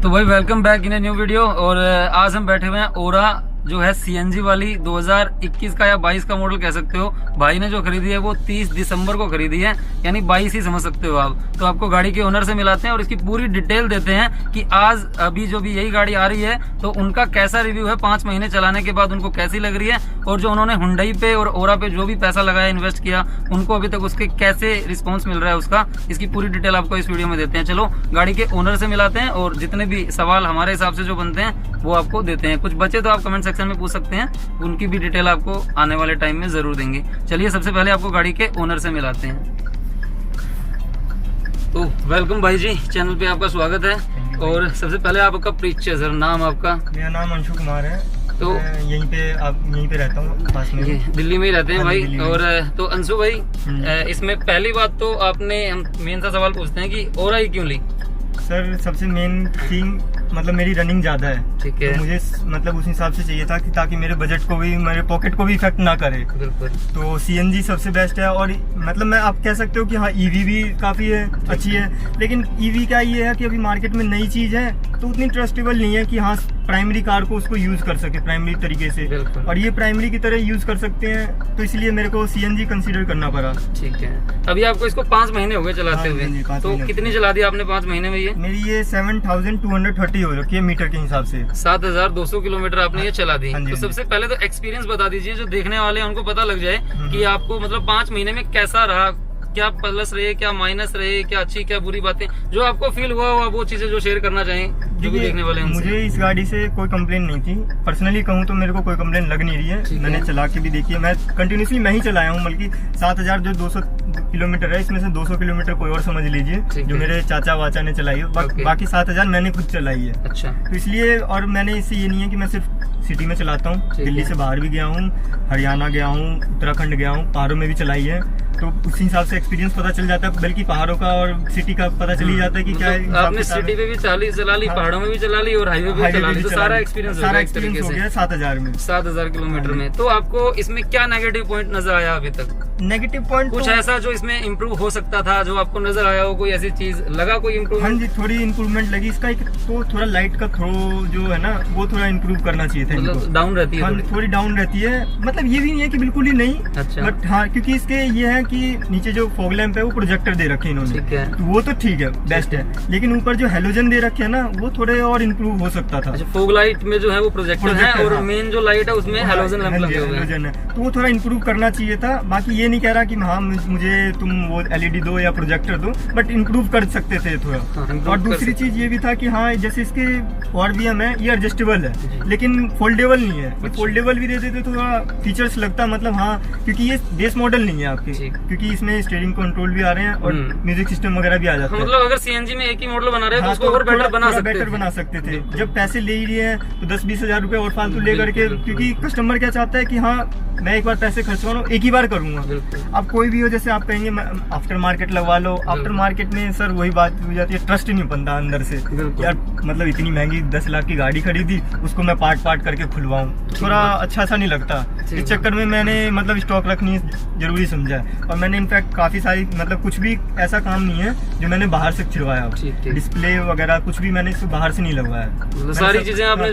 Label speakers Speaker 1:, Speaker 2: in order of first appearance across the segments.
Speaker 1: तो भाई welcome back in a new video. और आज हम बैठे हुए हैं ओरा जो है सीएनजी वाली 2021 का या 22 का मॉडल कह सकते हो। भाई ने जो खरीदी है वो 30 दिसंबर को खरीदी है, यानी 22 ही समझ सकते हो आप। तो आपको गाड़ी के ओनर से मिलाते हैं और इसकी पूरी डिटेल देते हैं कि आज अभी जो भी यही गाड़ी आ रही है तो उनका कैसा रिव्यू है, 5 महीने चलाने के बाद उनको कैसी लग रही है, और जो उन्होंने हुंडई पे और ओरा पे जो भी पैसा लगाया, इन्वेस्ट किया, उनको अभी तक उसके कैसे रिस्पॉन्स मिल रहा है उसका, इसकी पूरी डिटेल आपको इस वीडियो में देते हैं। चलो गाड़ी के ओनर से मिलाते हैं और जितने भी सवाल हमारे हिसाब से जो बनते हैं वो आपको देते हैं। कुछ बचे तो आप कमेंट सेक्शन में पूछ सकते हैं, उनकी भी डिटेल आपको आने वाले टाइम में जरूर देंगे। चलिए सबसे पहले आपको गाड़ी के ओनर से मिलाते हैं। तो वेलकम भाई जी, चैनल पे आपका स्वागत है। और सबसे पहले आपका परिचय सर, नाम आपका?
Speaker 2: मेरा नाम अंशु कुमार है।
Speaker 1: तो
Speaker 2: यहीं पे रहता हूँ, पास में
Speaker 1: दिल्ली में ही रहते हैं भाई। और तो अंशु भाई, इसमें पहली बात तो आपने हम मेन सा सवाल पूछते हैं कि ओरा ही क्यों ली?
Speaker 2: सर सबसे मेन थिंग मतलब मेरी रनिंग ज्यादा है,
Speaker 1: ठीक है।
Speaker 2: तो मुझे मतलब उस हिसाब से चाहिए था कि ताकि मेरे बजट को भी, मेरे पॉकेट को भी इफेक्ट ना करे।
Speaker 1: बिल्कुल।
Speaker 2: तो सीएनजी सबसे बेस्ट है। और मतलब मैं आप कह सकते हो कि हाँ ईवी भी काफी है, अच्छी है, लेकिन ईवी का ये है कि अभी मार्केट में नई चीज है तो उतनी ट्रस्टेबल नहीं है कि हाँ प्राइमरी कार को उसको यूज कर सके प्राइमरी तरीके से, और ये प्राइमरी की तरह यूज कर सकते हैं, तो इसलिए मेरे को सीएनजी कंसीडर करना पड़ा।
Speaker 1: ठीक है। अभी आपको इसको 5 महीने हो गए चलाते हुए, तो कितनी चला दी आपने 5 महीने में? ये
Speaker 2: मेरी ये 7230 हो रखी है मीटर के हिसाब से।
Speaker 1: 7200 किलोमीटर आपने ये चला दी। तो सबसे पहले तो एक्सपीरियंस बता दीजिए, जो देखने वाले हैं उनको पता लग जाए कि आपको मतलब 5 महीने में कैसा रहा, क्या प्लस रहे, क्या माइनस रहे, क्या अच्छी क्या बुरी बातें, जो आपको फील हुआ हो वो चीजें जो शेयर करना चाहें जो भी देखने वाले हैं।
Speaker 2: मुझे इस गाड़ी से कोई कंप्लेन नहीं थी, पर्सनली कहूँ तो मेरे को कोई कंप्लेन लग नहीं रही है। मैंने चला के भी देखी है, मैं कंटिन्यूसली मैं ही चलाया हूँ, बल्कि 7200 किलोमीटर है, इसमें से 200 किलोमीटर कोई और समझ लीजिए जो मेरे चाचा वाचा ने चलाई है, बाकी 7000 मैंने खुद चलाई है। अच्छा। तो इसलिए, और मैंने इससे ये नहीं है कि मैं सिर्फ सिटी में चलाता हूँ, दिल्ली से बाहर भी गया हूँ, हरियाणा गया हूँ, उत्तराखंड गया हूँ, पहाड़ों में भी चलाई है, तो उस हिसाब से एक्सपीरियंस पता चल जाता है। बल्कि पहाड़ों का और सिटी का पता चल ही जाता है कि क्या है।
Speaker 1: आपने सिटी पे भी चला ली, पहाड़ों में भी चला ली और हाईवे पे भी चला ली, तो सारा एक्सपीरियंस
Speaker 2: हो गया 7000 में,
Speaker 1: 7000 किलोमीटर में। तो आपको इसमें क्या नेगेटिव पॉइंट नजर आया अभी तक?
Speaker 2: नेगेटिव पॉइंट
Speaker 1: कुछ ऐसा जो इसमें इम्प्रूव हो सकता था, जो आपको नजर आया हो, कोई ऐसी चीज लगा कोई इम्प्रूवमेंट?
Speaker 2: हाँ जी, थोड़ी इम्प्रूवमेंट लगी। इसका एक तो थोड़ा लाइट का थ्रो जो है ना, वो थोड़ा इम्प्रूव करना चाहिए था।
Speaker 1: मतलब डाउन रहती है?
Speaker 2: हाँ, थोड़ी डाउन रहती है। मतलब ये भी नहीं है कि बिल्कुल ही नहीं।
Speaker 1: अच्छा।
Speaker 2: बट हाँ, क्योंकि इसके ये है कि नीचे जो फॉग लैंप है वो प्रोजेक्टर दे रखे हैं इन्होंने,
Speaker 1: ठीक है,
Speaker 2: तो वो तो ठीक है, बेस्ट है। लेकिन ऊपर जो हेलोजन दे रखे है ना, वो थोड़े और इम्प्रूव हो सकता था।
Speaker 1: फॉग लाइट में जो है वो प्रोजेक्टर है, और मेन जो लाइट है उसमें हेलोजन लैंप लगे हुए हैं,
Speaker 2: तो वो थोड़ा इम्प्रूव करना चाहिए था। बाकी ये नहीं कह रहा कि हाँ मुझे तुम वो एलईडी दो या प्रोजेक्टर दो, बट इम्प्रूव कर सकते थे थोड़ा। और दूसरी चीज ये भी था कि हाँ जैसे इसके ORVM है, ये एडजस्टेबल है, लेकिन फोल्डेबल नहीं है। फोल्डेबल भी दे देते तो थोड़ा फीचर्स लगता, मतलब हाँ, क्योंकि ये बेस मॉडल नहीं है आपके, क्योंकि इसमें स्टीयरिंग कंट्रोल भी आ रहे हैं और म्यूजिक सिस्टम वगैरह भी आ जाता है।
Speaker 1: मतलब अगर सीएनजी में एक ही मॉडल बना रहे हैं तो उसको और बेटर बना सकते थे।
Speaker 2: जब पैसे ले ही रहे हैं तो 10-20 हजार रुपए और फालतू ले करके, क्योंकि कस्टमर क्या चाहता है कि हाँ मैं एक बार पैसे खर्च करूँ, एक ही बार करूंगा। अब कोई भी हो, जैसे आप कहेंगे आफ्टर मार्केट लगवा लो, आफ्टर मार्केट में सर वही बात हो जाती है, ट्रस्ट ही नहीं बनता अंदर से यार। मतलब इतनी महंगी 10 लाख की गाड़ी खरीदी, उसको मैं पार्ट करके खुलवाऊं, थोड़ा अच्छा सा नहीं लगता। इस चक्कर में मैंने मतलब स्टॉक रखनी जरूरी समझा, और मैंने इनफैक्ट काफी सारी, मतलब कुछ भी ऐसा काम नहीं है जो मैंने बाहर से छिड़वाया, डिस्प्ले वगैरह कुछ भी मैंने इसको बाहर से नहीं लगवाया।
Speaker 1: सारी चीजें आपने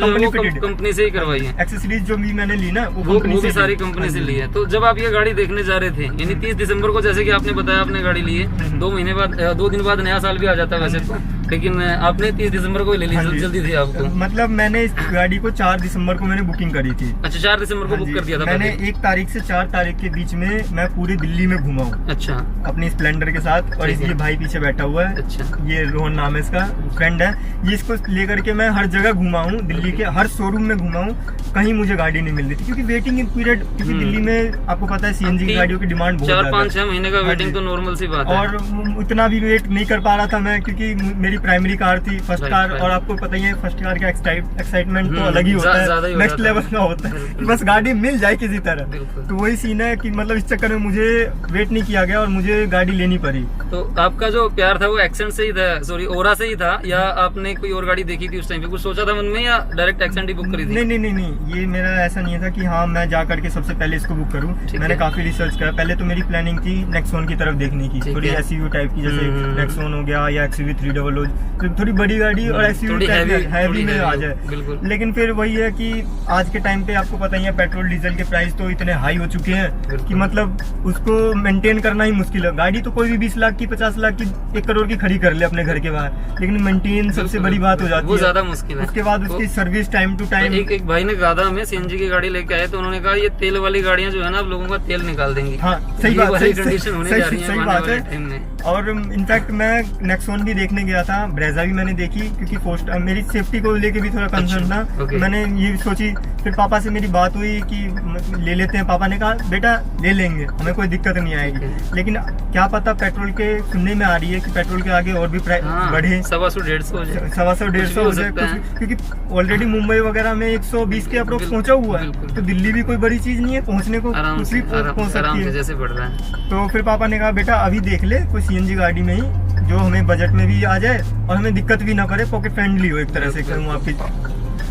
Speaker 1: कंपनी से ही करवाई है।
Speaker 2: एक्सेसरीज जो भी मैंने ली ना
Speaker 1: वो भी सारी कंपनी से ली है। तो जब आप ये गाड़ी देखने जा रहे थे, यानी 30 दिसंबर को, जैसे कि आपने बताया आपने गाड़ी ली है, 2 दिन बाद नया साल भी आ जाता है वैसे तो, लेकिन आपने 30 दिसंबर को ले ली, जल्दी थी आपको।
Speaker 2: मतलब मैंने इस गाड़ी को 4 दिसंबर को मैंने बुकिंग करी थी।
Speaker 1: अच्छा, 4 दिसंबर को बुक कर दिया था
Speaker 2: मैंने। 1 तारीख से 4 तारीख के बीच में मैं पूरी दिल्ली में घूमा हूँ। अच्छा। अपनी स्प्लेंडर के साथ, और ये भाई पीछे बैठा हुआ है। अच्छा। ये रोहन नाम है इसका, फ्रेंड है ये। इसको लेकर के मैं हर जगह घूमा हूँ, दिल्ली के हर शोरूम में घूमा हूँ, कहीं मुझे गाड़ी नहीं मिल रही थी, क्योंकि वेटिंग पीरियड, क्योंकि दिल्ली में आपको पता है सीएनजी की गाड़ियों की डिमांड बहुत
Speaker 1: 4-5-6 महीने का वेटिंग तो नॉर्मल सी बात है।
Speaker 2: और उतना भी वेट नहीं कर पा रहा था मैं, क्योंकि मेरी प्राइमरी कार थी, फर्स्ट कार, और आपको पता ही है फर्स्ट कार का एक्साइटमेंट तो अलग ही होता है, नेक्स्ट लेवल का होता है, बस गाड़ी मिल जाए किसी तरह। तो वही सीन है कि मतलब इस चक्कर में मुझे वेट नहीं किया गया और मुझे गाड़ी लेनी पड़ी।
Speaker 1: तो आपका जो प्यार था वो एक्सेंट से ही था, सॉरी ओरा से ही था, या आपने कोई और गाड़ी देखी थी उस टाइम पे, कुछ सोचा था मन में, या डायरेक्ट एक्सेंट ही बुक करी थी?
Speaker 2: नहीं, ये मेरा ऐसा नहीं था कि हाँ मैं जा करके सबसे पहले इसको बुक करूँ। मैंने काफी रिसर्च करा। पहले तो मेरी प्लानिंग थी नेक्सॉन की तरफ देखने की, थोड़ी एसयूवी टाइप की, जैसे नेक्सॉन हो गया या XUV 300 लो, तो थोड़ी बड़ी गाड़ी और एसयूवी हैवी में आ जाए।
Speaker 1: बिल्कुल।
Speaker 2: लेकिन फिर वही है कि आज के टाइम पे आपको पता ही है पेट्रोल डीजल के प्राइस तो इतने हाई हो चुके हैं कि मतलब उसको मेंटेन करना ही मुश्किल है। गाड़ी तो कोई भी 20 लाख की, 50 लाख की, 1 करोड़ की खड़ी कर ले अपने घर के बाहर, लेकिन मेंटेन सबसे बड़ी बात हो जाती है,
Speaker 1: वो ज्यादा मुश्किल है।
Speaker 2: उसके बाद उसकी सर्विस टाइम टू टाइम।
Speaker 1: एक भाई ने कहा था हमें, सीएनजी की गाड़ी लेके आए तो उन्होंने कहा ये तेल वाली गाड़ियां जो है ना, आप लोगों का तेल निकाल देंगी।
Speaker 2: हाँ सही बात,
Speaker 1: कंडीशन होने जा रही है,
Speaker 2: सही बात है। और इनफैक्ट मैं नेक्सॉन भी देखने गया था, ब्रेजा भी मैंने देखी, क्योंकि मेरी सेफ्टी को लेके भी थोड़ा कंसर्न था। मैंने ये सोची, फिर पापा से मेरी बात हुई कि ले लेते हैं। पापा ने कहा बेटा ले लेंगे, हमें कोई दिक्कत नहीं आएगी। लेकिन क्या पता, पेट्रोल के सुनने में आ रही है कि पेट्रोल के आगे और भी बढ़े,
Speaker 1: 150-150 हो जाए,
Speaker 2: 150-150 हो जाए, क्योंकि ऑलरेडी मुंबई वगैरह में 120 के अप्रोक्स पहुंचा हुआ है। तो दिल्ली भी कोई बड़ी चीज नहीं है, पहुंचने को कुछ भी पहुंच सकती है,
Speaker 1: जैसे बढ़ रहा है।
Speaker 2: तो फिर पापा ने कहा बेटा अभी देख ले कोई सीएनजी गाड़ी में ही, जो हमें बजट में भी आ जाए और हमें दिक्कत भी ना करे, पॉकेट फ्रेंडली हो एक तरह से कहूँ आपकी।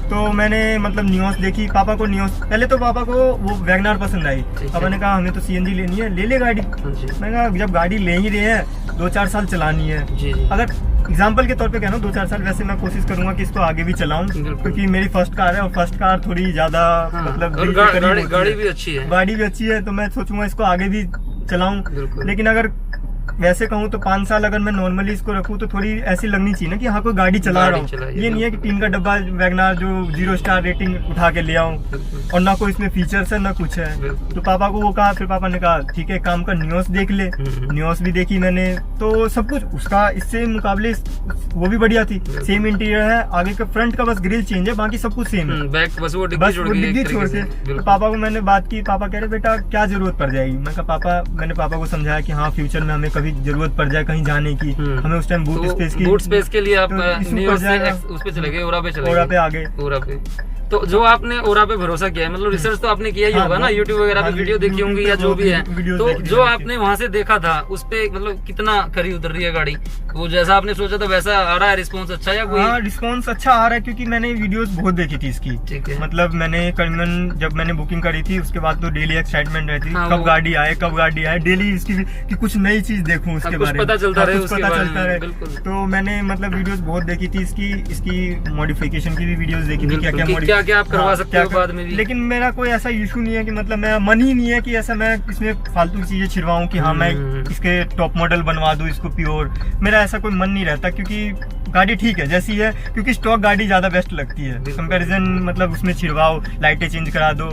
Speaker 2: तो मैंने मतलब नियोस देखी, पापा को नियोस, पहले तो पापा को वो वैगनार पसंद आई। पापा ने कहा हमें तो सीएनजी लेनी है, ले ले गाड़ी। मैंने कहा जब गाड़ी ले ही रहे हैं 2-4 साल चलानी है, अगर एग्जाम्पल के तौर पे कह रहा हूँ 2-4 साल, वैसे मैं कोशिश करूंगा कि इसको आगे भी चलाऊं, क्योंकि मेरी फर्स्ट कार है और फर्स्ट कार थोड़ी ज्यादा मतलब
Speaker 1: गाड़ी भी अच्छी है,
Speaker 2: तो मैं सोचूंगा इसको आगे भी चलाऊं। लेकिन अगर वैसे कहूँ तो 5 साल अगर मैं नॉर्मली इसको रखूँ तो थोड़ी ऐसी लगनी चाहिए ना कि हाँ कोई गाड़ी चला रहा हूँ। ये नहीं है कि 3 का डब्बा वैगनार जो 0 स्टार रेटिंग उठा के ले आऊँ और ना कोई इसमें फीचर्स है ना कुछ है। तो पापा को वो कहा, फिर पापा ने कहा ठीक है काम का, नियोस देख ले। नियोस भी देखी मैंने, तो सब कुछ उसका इससे मुकाबले वो भी बढ़िया थी। सेम इंटीरियर है, आगे का फ्रंट का बस ग्रिल चेंज है, बाकी सब कुछ सेम है, बस वो डिग्गी छोड़ के। तो पापा को मैंने बात की, पापा कह रहे बेटा क्या जरूरत पड़ जाएगी। मैंने पापा को समझाया कि हाँ फ्यूचर में हमें कभी जरूरत पड़ जाए कहीं जाने की, हमें उस टाइम बूट स्पेस के लिए आप उस पे चले गए, ओरा पे आ गए। तो जो आपने ओरा पे भरोसा किया है, मतलब रिसर्च तो आपने किया ही होगा ना, यूट्यूब वगैरह पे वीडियो देखी होंगी या जो भी है, तो जो आपने वहाँ से देखा था उस पे मतलब कितना खरी उतर रही है गाड़ी, वो जैसा आपने सोचा था वैसा आ रहा है रिस्पॉन्स अच्छा या कोई? हाँ रिस्पॉन्स अच्छा आ रहा है, क्योंकि मैंने वीडियोस बहुत देखी थी इसकी। मतलब मैंने करीबन जब मैंने बुकिंग करी थी उसके बाद तो डेली एक्साइटमेंट रहती, कब गाड़ी आए डेली इसकी कि कुछ नई चीज देखूं उसके बारे में,
Speaker 1: पता चलता रहे।
Speaker 2: तो मैंने मतलब वीडियोस बहुत देखी थी इसकी मॉडिफिकेशन की भी वीडियोस देखी थी,
Speaker 1: क्या आप करवा सकते हो बाद में भी।
Speaker 2: लेकिन मेरा कोई ऐसा इशू नहीं है कि मतलब मैं मन ही नहीं है कि ऐसा मैं इसमें फालतू की चीजें छिड़वाऊं कि हाँ मैं इसके टॉप मॉडल बनवा दूं इसको प्योर, मेरा ऐसा कोई मन नहीं रहता, क्योंकि गाड़ी ठीक है जैसी है, क्योंकि स्टॉक गाड़ी ज्यादा बेस्ट लगती है कंपैरिजन, मतलब उसमें छिड़वाओ, लाइटें चेंज करा दो।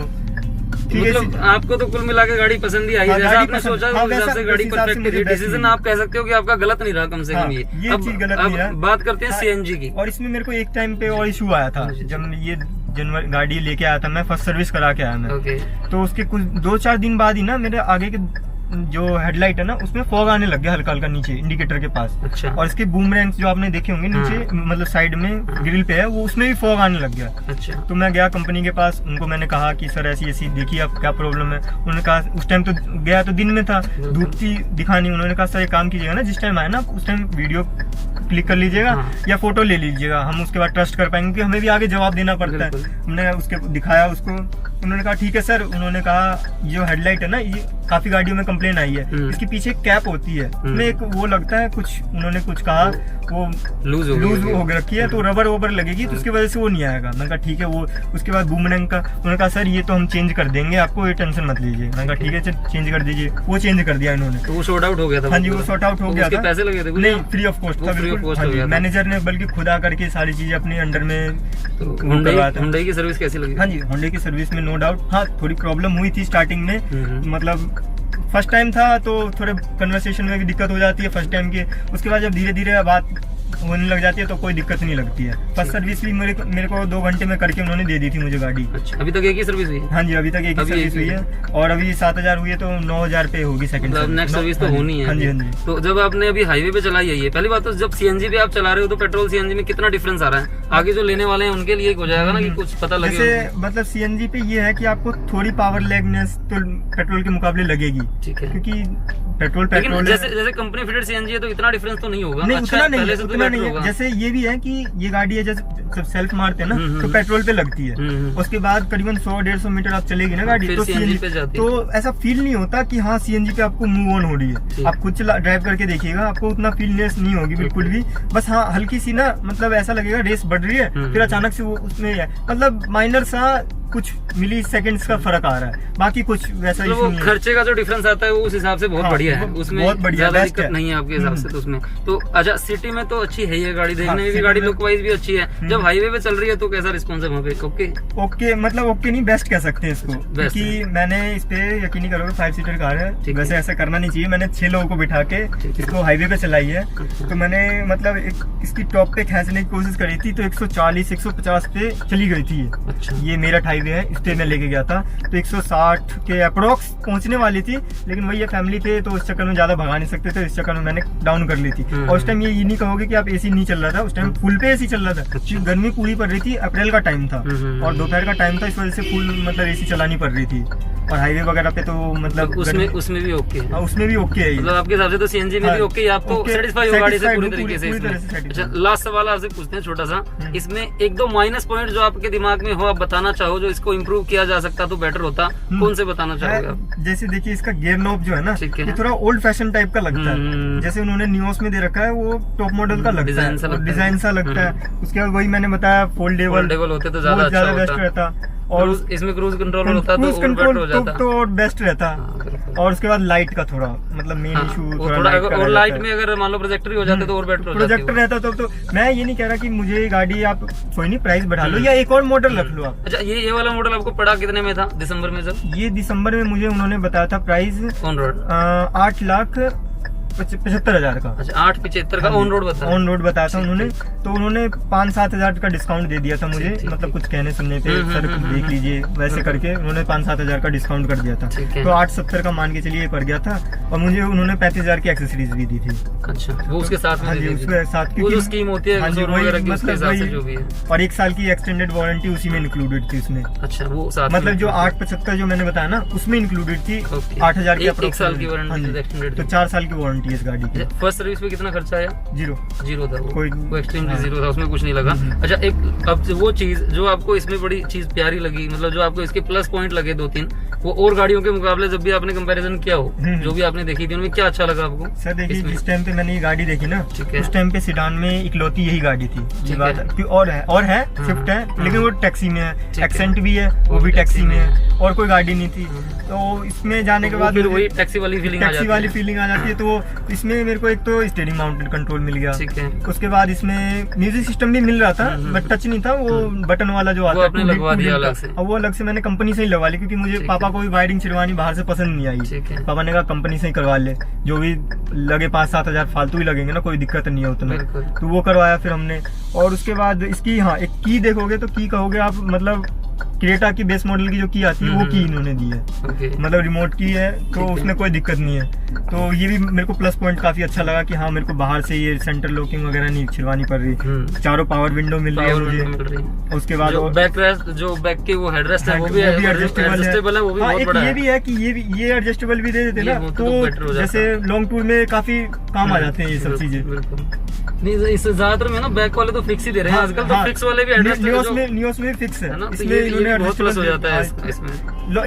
Speaker 1: मतलब आपको तो कुल मिला के गाड़ी पसंद ही आई, जैसा आपने सोचा उस हिसाब से गाड़ी परफेक्ट थी। डिसीजन आप कह सकते हो कि आपका गलत नहीं रहा कम से कम। ये चीज गलत नहीं है। बात करते हैं सीएनजी की।
Speaker 2: और इसमें मेरे को एक टाइम पे और इशू आया था, जब ये जनवरी गाड़ी लेके आया था मैं, फर्स्ट सर्विस करा के आया मैं, तो उसके कुछ 2-4 दिन बाद ही ना मेरे आगे के जो हेडलाइट है ना उसमें फॉग आने लग गया हल्का हल्का नीचे इंडिकेटर के पास।
Speaker 1: अच्छा।
Speaker 2: और इसके बूम रैंक्स जो आपने देखे होंगे नीचे मतलब साइड में ग्रिल पे है, वो उसमें भी फॉग आने लग गया।
Speaker 1: अच्छा।
Speaker 2: तो मैं गया कंपनी के पास, उनको मैंने कहा कि सर ऐसी ऐसी देखिए आप क्या प्रॉब्लम है। उन्होंने कहा, उस टाइम तो गया तो दिन में था, धूप थी दिखानी। उन्होंने कहा सर एक काम कीजिएगा ना, जिस टाइम आए ना उस टाइम वीडियो क्लिक कर लीजिएगा या फोटो ले लीजिएगा, हम उसके बाद ट्रस्ट कर पाएंगे, क्योंकि हमें भी आगे जवाब देना पड़ता है। हमने उसके दिखाया उसको, उन्होंने कहा ठीक है सर। उन्होंने कहा जो हेडलाइट है ना, ये काफी गाड़ियों में कंप्लेन आई है, इसके पीछे कैप होती है, उसमें एक वो लगता है कुछ, उन्होंने कुछ कहा वो लूज हो रखी है, तो रबर वबर लगेगी तो उसकी वजह से वो नहीं आएगा। मैंने कहा ठीक है। वो उसके बाद बूमरैंग का उन्होंने कहा सर ये तो हम चेंज कर देंगे, आपको ये टेंशन मत लीजिए। मैंने कहा ठीक है चेंज कर दीजिए। वो चेंज कर दिया इन्होंने।
Speaker 1: तो वो सॉर्ट आउट हो गया था?
Speaker 2: हाँ जी वो सॉर्ट आउट हो गया था।
Speaker 1: पैसे लगे थे?
Speaker 2: नहीं, फ्री ऑफ कॉस्ट था। मैनेजर ने बल्कि खुद आकर के सारी चीजें अपने अंडर में करवाया था।
Speaker 1: हुंडई की सर्विस कैसी लगी?
Speaker 2: हाँ जी हुंडई की सर्विस में नो डाउट हाँ थोड़ी प्रॉब्लम हुई थी स्टार्टिंग में, मतलब फर्स्ट टाइम था तो थोड़े कन्वर्सेशन में भी दिक्कत हो जाती है फर्स्ट टाइम के। उसके बाद जब धीरे धीरे बात होने लग जाती है तो कोई दिक्कत नहीं लगती है। फर्स्ट सर्विस भी मेरे को 2 घंटे में करके उन्होंने दे दी थी मुझे गाड़ी।
Speaker 1: अच्छा, अभी तक एक ही सर्विस हुई है?
Speaker 2: हाँ जी अभी तक एक ही सर्विस हुई है, और अभी 7,000 हुई है तो 9,000 पे होगी सेकंड
Speaker 1: सर्विस। नेक्स्ट सर्विस तो होनी है।
Speaker 2: हाँ जी हाँ जी।
Speaker 1: तो जब आपने अभी हाईवे पे चलाई है, पहली बात तो जब सीएनजी पे आप चला रहे हो तो पेट्रोल सीएनजी में कितना डिफरेंस आ रहा है? आगे जो लेने वाले हैं उनके लिए हो जाएगा ना कि कुछ पता लगे।
Speaker 2: जैसे मतलब सीएनजी पे ये है कि आपको थोड़ी पावर लेगनेस तो पेट्रोल के मुकाबले लगेगी।
Speaker 1: ठीक है,
Speaker 2: क्योंकि पेट्रोल
Speaker 1: जैसे कंपनी फिटेड सीएनजी है तो इतना डिफरेंस तो नहीं होगा।
Speaker 2: नहीं,
Speaker 1: अच्छा,
Speaker 2: उतना नहीं
Speaker 1: पहले
Speaker 2: है,
Speaker 1: से तो
Speaker 2: इतना नहीं है। जैसे ये भी है कि ये गाड़ी है, जैसे जब सेल्फ मारते हैं ना तो पेट्रोल पे लगती है, उसके बाद करीबन 100-150 मीटर आप चलेगी ना गाड़ी तो सीएनजी पे जाती है, तो ऐसा फील नहीं होता कि हाँ सीएनजी पे आपको मूव ऑन हो रही है। आप खुद ड्राइव करके देखिएगा, आपको उतना फीलनेस नहीं होगी बिल्कुल भी। बस हाँ हल्की सी ना मतलब ऐसा लगेगा रेस बढ़ रही है, फिर अचानक से वो उसमें है, मतलब माइनर सा कुछ मिली सेकंड्स का फर्क आ रहा है, बाकी कुछ वैसा
Speaker 1: तो वो खर्चे का जो डिफरेंस आता है वो उस हिसाब से बहुत बढ़िया है, उसमें
Speaker 2: बहुत बढ़िया
Speaker 1: ज्यादा दिक्कत नहीं है आपके हिसाब से। तो उसमें तो अच्छा सिटी में तो अच्छी है ये गाड़ी, देखने में भी गाड़ी लुक वाइज भी अच्छी है। जब हाईवे पे चल रही है तो कैसा रिस्पॉन्स है वहाँ पे? ओके
Speaker 2: मतलब ओके नहीं, बेस्ट कह सकते हैं इसको, क्योंकि मैंने इस पे यकीन नहीं करोगे 5 सीटर कार है, वैसे ऐसा करना नहीं चाहिए। मैंने 6 लोगों को बिठा के इसको हाईवे पे चलाई है, तो मैंने मतलब इसकी टॉप पे खींचने की कोशिश करी थी तो 140-150 पे चली गई थी। ये मेरठ हाईवे है, इस पे मैं लेके गया था तो 160 के अप्रोक्स पहुंचने वाली थी, लेकिन वही फैमिली थे तो उस चक्कर में ज्यादा भगा नहीं सकते थे, इस चक्कर में मैंने डाउन कर ली थी। और उस टाइम ये नहीं कहोगे कि आप एसी नहीं चल रहा था, उस टाइम फुल पे एसी चल रहा था, क्योंकि गर्मी पूरी पड़ रही थी, अप्रैल का टाइम था और दोपहर का टाइम था, इस वजह से फुल मतलब एसी चलानी पड़ रही थी। और हाईवे वगैरह पे तो मतलब
Speaker 1: उसमें भी ओके है,
Speaker 2: उसमें भी ओके है,
Speaker 1: मतलब आपके हिसाब से तो सीएनजी में भी ओके है, आपको सेटिस्फाई हो गाड़ी से पूरी तरीके से। अच्छा लास्ट सवाल आपसे पूछते हैं छोटा सा, इसमें 1-2 माइनस पॉइंट जो आपके दिमाग में हो आप बताना चाहो, जो इसको इम्प्रूव किया जा सकता तो बेटर होता, कौन से बताना चाहोगे आप?
Speaker 2: जैसे देखिए इसका गियर नॉब जो है ना, ये थोड़ा ओल्ड फैशन टाइप का लगता है, जैसे उन्होंने नियोस में दे रखा है वो टॉप मॉडल का लगता है, डिजाइन सा लगता है। उसके बाद वही मैंने बताया फोल्डेबल
Speaker 1: होते तो ज्यादा
Speaker 2: बेस्ट रहता, और
Speaker 1: इसमें क्रूज कंट्रोल होता तो और बेटर हो जाता,
Speaker 2: तो और बेस्ट रहता। और उसके बाद लाइट का थोड़ा मतलब मेन इशू
Speaker 1: थोड़ा और लाइट में अगर मान लो प्रोजेक्टर हो जाता तो और बेटर हो जाता,
Speaker 2: प्रोजेक्टर रहता तो मैं ये नहीं कह रहा कि मुझे गाड़ी आप कोई नहीं प्राइस बढ़ा लो या एक और मॉडल रख लो आप।
Speaker 1: अच्छा ये वाला मॉडल आपको पड़ा कितने में था दिसंबर में? जब
Speaker 2: ये दिसंबर में मुझे उन्होंने बताया था प्राइस
Speaker 1: ऑन रोड
Speaker 2: 8,75,000 का।
Speaker 1: अच्छा 8,75 का ऑन रोड
Speaker 2: बताया था उन्होंने, तो उन्होंने 5-7 हजार का डिस्काउंट दे दिया था मुझे, मतलब कुछ कहने सुनने पे सर देख लीजिए वैसे करके उन्होंने 5-7 हजार का डिस्काउंट कर दिया था, तो 8,70 का मान के चलिए पड़ गया था। और मुझे उन्होंने 35,000 की एक्सेसरीज भी दी थी।
Speaker 1: अच्छा वो उसके साथ में?
Speaker 2: उसके साथ
Speaker 1: वो जो स्कीम होती है जो भी है,
Speaker 2: और 1 साल की एक्सटेंडेड वारंटी उसी में इंक्लूडेड थी उसमें।
Speaker 1: अच्छा वो साथ
Speaker 2: मतलब जो 8,75 जो मैंने बताया ना उसमें इंक्लूडेड थी 8,000 की
Speaker 1: 1 साल की वारंटी,
Speaker 2: तो 4 साल की वारंटी इस गाड़ी की।
Speaker 1: फर्स्ट सर्विस में कितना खर्चा आया? जीरो था,
Speaker 2: कोई
Speaker 1: एक्सट्रीमली जीरो था, उसमें कुछ नहीं लगा। अच्छा एक अब वो चीज जो आपको इसमें बड़ी चीज प्यारी लगी, मतलब जो आपको इसके प्लस पॉइंट लगे 2-3, वो और गाड़ियों के मुकाबले जब भी आपने कंपैरिजन किया हो, जो भी आपने देखी थी उनमें क्या अच्छा लगा आपको?
Speaker 2: सर देखिए जिस टाइम पे मैंने ये गाड़ी देखी ना उस टाइम पे सिडान में इकलौती यही गाड़ी थी, और है स्विफ्ट है, लेकिन वो टैक्सी में है, एक्सेंट भी है वो भी टैक्सी में है, और कोई गाड़ी नहीं थी। तो इसमें जाने के बाद
Speaker 1: फिर वही टैक्सी वाली फीलिंग आ
Speaker 2: जाती है। तो इसमें मेरे को एक तो स्टीयरिंग माउंटेड कंट्रोल मिल गया, उसके बाद इसमें म्यूजिक सिस्टम भी मिल रहा था, बट टच नहीं था, वो बटन वाला जो आता है लगवा दिया अलग से, और वो अलग से मैंने कंपनी से ही लगवा ली, क्योंकि मुझे पापा को भी वायरिंग छिड़वानी बाहर से पसंद नहीं आई। पापा ने कहा कंपनी से ही करवा ले, जो भी लगे 5-7 हजार फालतू ही लगेंगे ना, कोई दिक्कत नहीं है उतना, तो वो करवाया फिर हमने। और उसके बाद इसकी एक की देखोगे तो की कहोगे आप, मतलब क्रेटा की बेस मॉडल की जो की आती है वो की इन्होंने दी है, मतलब रिमोट की है, तो उसमें कोई दिक्कत नहीं है। तो ये भी मेरे को प्लस पॉइंट काफी अच्छा लगा कि हाँ मेरे को बाहर से ये सेंटर लॉकिंग वगैरह नहीं छिड़वानी पड़ रही, चारों पावर विंडो मिल रही है मुझे। उसके बाद
Speaker 1: जो बैक के वो हेडरेस्ट है वो भी एडजस्टेबल है, वो भी बहुत बड़ा है।
Speaker 2: ये भी है कि ये एडजस्टेबल भी दे देते ना, तो जैसे लॉन्ग टूर में काफी काम आ जाते हैं ये सब चीजें।
Speaker 1: नहीं इससे ज्यादातर में ना बैक वाले तो फिक्स ही दे रहे हैं आजकल, तो फिक्स वाले भी
Speaker 2: नियोस में फिक्स है,
Speaker 1: इसलिए इन्होंने बहुत प्लस हो जाता है इसमें।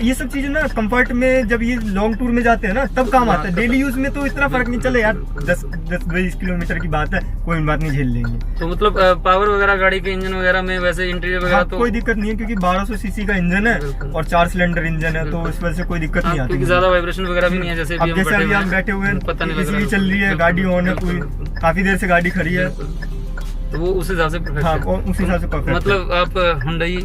Speaker 2: ये सब चीजें ना कंफर्ट में जब ये लॉन्ग टूर में जाते हैं ना तब काम आता है, डेली यूज में तो इतना फर्क नहीं चले यार, 10-20 किलोमीटर की बात है, कोई बात नहीं, झेल लेंगे।
Speaker 1: तो मतलब पावर वगैरह गाड़ी के इंजन वगैरह में वैसे इंटीरियर वगैरह तो
Speaker 2: कोई दिक्कत नहीं है, क्योंकि 1200 सीसी का इंजन है और 4 सिलेंडर इंजन है, तो इस वजह से कोई दिक्कत नहीं आती,
Speaker 1: क्योंकि ज्यादा वाइब्रेशन वगैरह भी नहीं है। जैसे
Speaker 2: अभी आप बैठे हुए हैं, पता नहीं चल रही है, गाड़ी ऑन है, कोई काफी देर से गाड़ी खड़ी है,
Speaker 1: तो वो उस हिसाब से
Speaker 2: उस हिसाब से परफेक्ट।
Speaker 1: मतलब आप हुंडई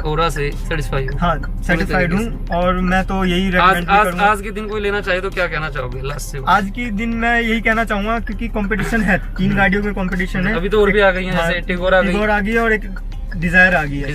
Speaker 1: ओरा से सेटिस्फाइड हो?
Speaker 2: हाँ सेटिस्फाइड हूँ, और मैं तो यही
Speaker 1: आज के दिन कोई लेना चाहे तो क्या कहना चाहोगे लास्ट से?
Speaker 2: आज के दिन मैं यही कहना चाहूंगा, क्योंकि कंपटीशन है, 3 गाड़ियों में कंपटीशन है,
Speaker 1: अभी तो और भी आ गई है, जैसे टिगोर आ गई है और
Speaker 2: एक डिजायर आ गई है,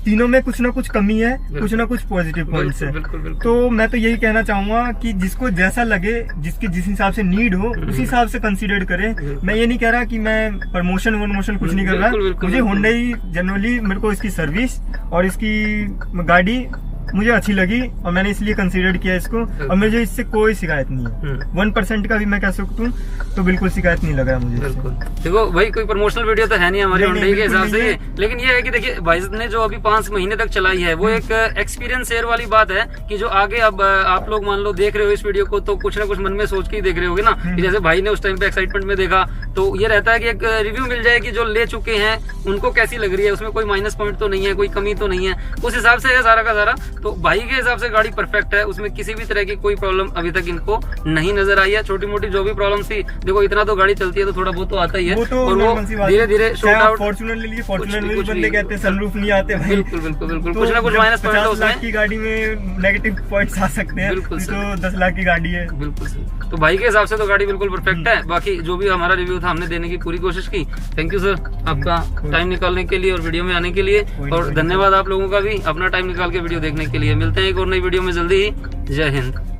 Speaker 2: तीनों में कुछ ना कुछ कमी है, कुछ ना कुछ पॉजिटिव पॉइंट्स है। तो मैं तो यही कहना चाहूंगा कि जिसको जैसा लगे, जिस हिसाब से नीड हो उस हिसाब से कंसीडर करे। मैं ये नहीं कह रहा कि मैं प्रमोशन कुछ नहीं कर रहा, मुझे हुंडई जनरली मेरे को इसकी सर्विस और इसकी गाड़ी मुझे अच्छी लगी और मैंने इसलिए कंसीडर किया इसको, और मुझे इससे कोई शिकायत नहीं है। 1% का भी मैं कह सकता हूँ, तो बिल्कुल शिकायत नहीं लगा मुझे।
Speaker 1: बिल्कुल। देखो भाई, कोई प्रमोशनल वीडियो तो है नहीं हमारी Hyundai के हिसाब से, लेकिन ये है कि देखिए भाई ने जो अभी 5 महीने तक चलाई है वो एक एक्सपीरियंस शेयर वाली बात है कि जो आगे अब आप लोग मान लो देख रहे हो इस वीडियो को, तो कुछ ना कुछ मन में सोच के ही देख रहे होगे ना, कि जैसे भाई ने उस टाइम पे एक्साइटमेंट में देखा, तो ये रहता है कि एक रिव्यू मिल जाए कि जो ले चुके हैं उनको कैसी लग रही है, उसमें कोई माइनस पॉइंट तो नहीं है, कोई कमी तो नहीं है, उस हिसाब से है सारा का सारा। तो भाई के हिसाब से गाड़ी परफेक्ट है, उसमें किसी भी तरह की कोई प्रॉब्लम अभी तक इनको नहीं नजर आई है। छोटी मोटी जो भी प्रॉब्लम थी, देखो इतना तो गाड़ी चलती है तो थोड़ा बहुत तो आता ही है, और वो धीरे धीरे
Speaker 2: फॉर्च्यूनर ले लीजिए, फॉर्च्यूनर में भी बंदे कहते हैं सनरूफ नहीं आते भाई।
Speaker 1: बिल्कुल बिल्कुल बिल्कुल, कुछ ना कुछ माइनस पॉइंट है उसमें।
Speaker 2: 50 लाख की गाड़ी में नेगेटिव पॉइंट्स आ सकते हैं,
Speaker 1: बिल्कुल
Speaker 2: तो 10 लाख की गाड़ी है।
Speaker 1: बिल्कुल सही। तो भाई के हिसाब से तो गाड़ी बिल्कुल परफेक्ट है। बाकी जो भी हमारा रिव्यू था हमने देने की पूरी कोशिश की। थैंक यू सर आपका टाइम निकालने के लिए और वीडियो में आने के लिए, और धन्यवाद आप लोगों का भी अपना टाइम निकाल के वीडियो देखने के लिए। मिलते हैं एक और नई वीडियो में जल्दी ही। जय हिंद।